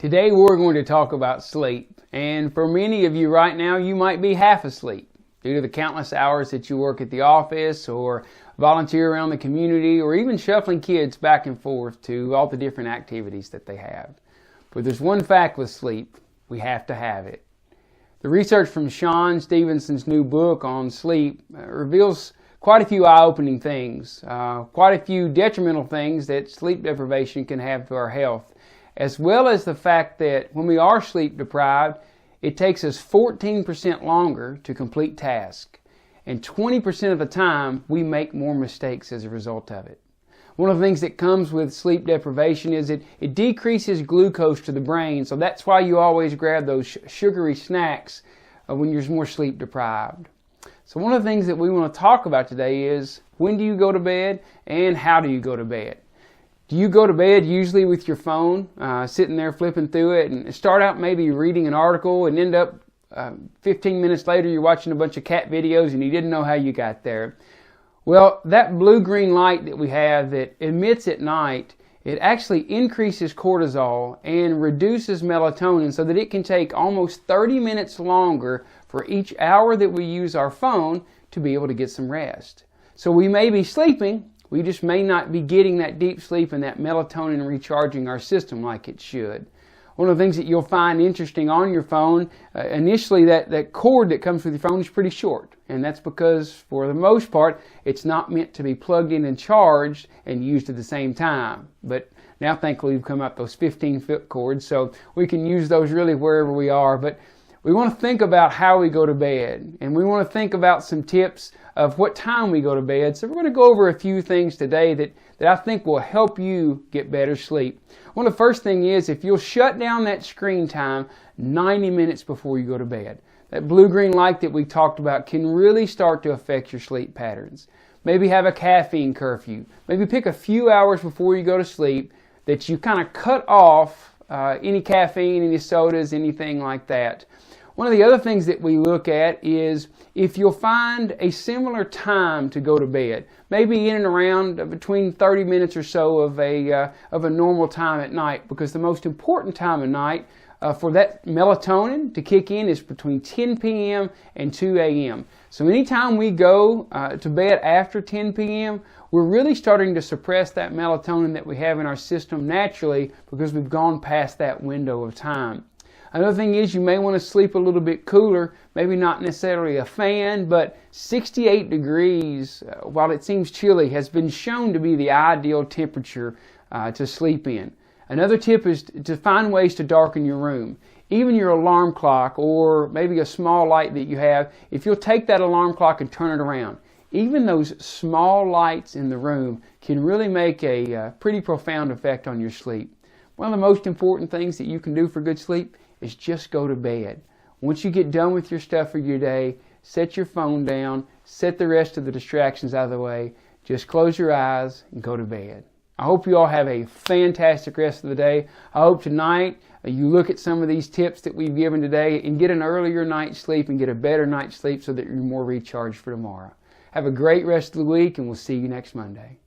Today we're going to talk about sleep, and for many of you right now you might be half asleep due to the countless hours that you work at the office or volunteer around the community or even shuffling kids back and forth to all the different activities that they have. But there's one fact with sleep: we have to have it. The research from Shawn Stevenson's new book on sleep reveals quite a few eye-opening things, quite a few detrimental things that sleep deprivation can have to our health, as well as the fact that when we are sleep deprived, it takes us 14% longer to complete tasks, and 20% of the time we make more mistakes as a result of it. One of the things that comes with sleep deprivation is it decreases glucose to the brain, so that's why you always grab those sugary snacks when you're more sleep deprived. So one of the things that we want to talk about today is, when do you go to bed and how do you go to bed? Do you go to bed usually with your phone, sitting there flipping through it, and start out maybe reading an article and end up 15 minutes later you're watching a bunch of cat videos and you didn't know how you got there? Well, that blue-green light that we have that emits at night, it actually increases cortisol and reduces melatonin so that it can take almost 30 minutes longer for each hour that we use our phone to be able to get some rest. So we may be sleeping, we just may not be getting that deep sleep and that melatonin recharging our system like it should. One of the things that you'll find interesting on your phone, initially that cord that comes with your phone is pretty short. And that's because, for the most part, it's not meant to be plugged in and charged and used at the same time. But now, thankfully, we've come up those 15-foot cords, so we can use those really wherever we are. But we want to think about how we go to bed, and we want to think about some tips of what time we go to bed. So we're going to go over a few things today that I think will help you get better sleep. One of the first things is, if you'll shut down that screen time 90 minutes before you go to bed. That blue-green light that we talked about can really start to affect your sleep patterns. Maybe have a caffeine curfew. Maybe pick a few hours before you go to sleep that you kind of cut off any caffeine, any sodas, anything like that. One of the other things that we look at is if you'll find a similar time to go to bed, maybe in and around between 30 minutes or so of a normal time at night, because the most important time of night for that melatonin to kick in is between 10 p.m. and 2 a.m. So anytime we go to bed after 10 p.m., we're really starting to suppress that melatonin that we have in our system naturally, because we've gone past that window of time. Another thing is, you may want to sleep a little bit cooler, maybe not necessarily a fan, but 68 degrees, while it seems chilly, has been shown to be the ideal temperature to sleep in. Another tip is to find ways to darken your room. Even your alarm clock, or maybe a small light that you have, if you'll take that alarm clock and turn it around, even those small lights in the room can really make a pretty profound effect on your sleep. One of the most important things that you can do for good sleep is just go to bed. Once you get done with your stuff for your day, set your phone down, set the rest of the distractions out of the way, just close your eyes and go to bed. I hope you all have a fantastic rest of the day. I hope tonight you look at some of these tips that we've given today and get an earlier night's sleep and get a better night's sleep so that you're more recharged for tomorrow. Have a great rest of the week, and we'll see you next Monday.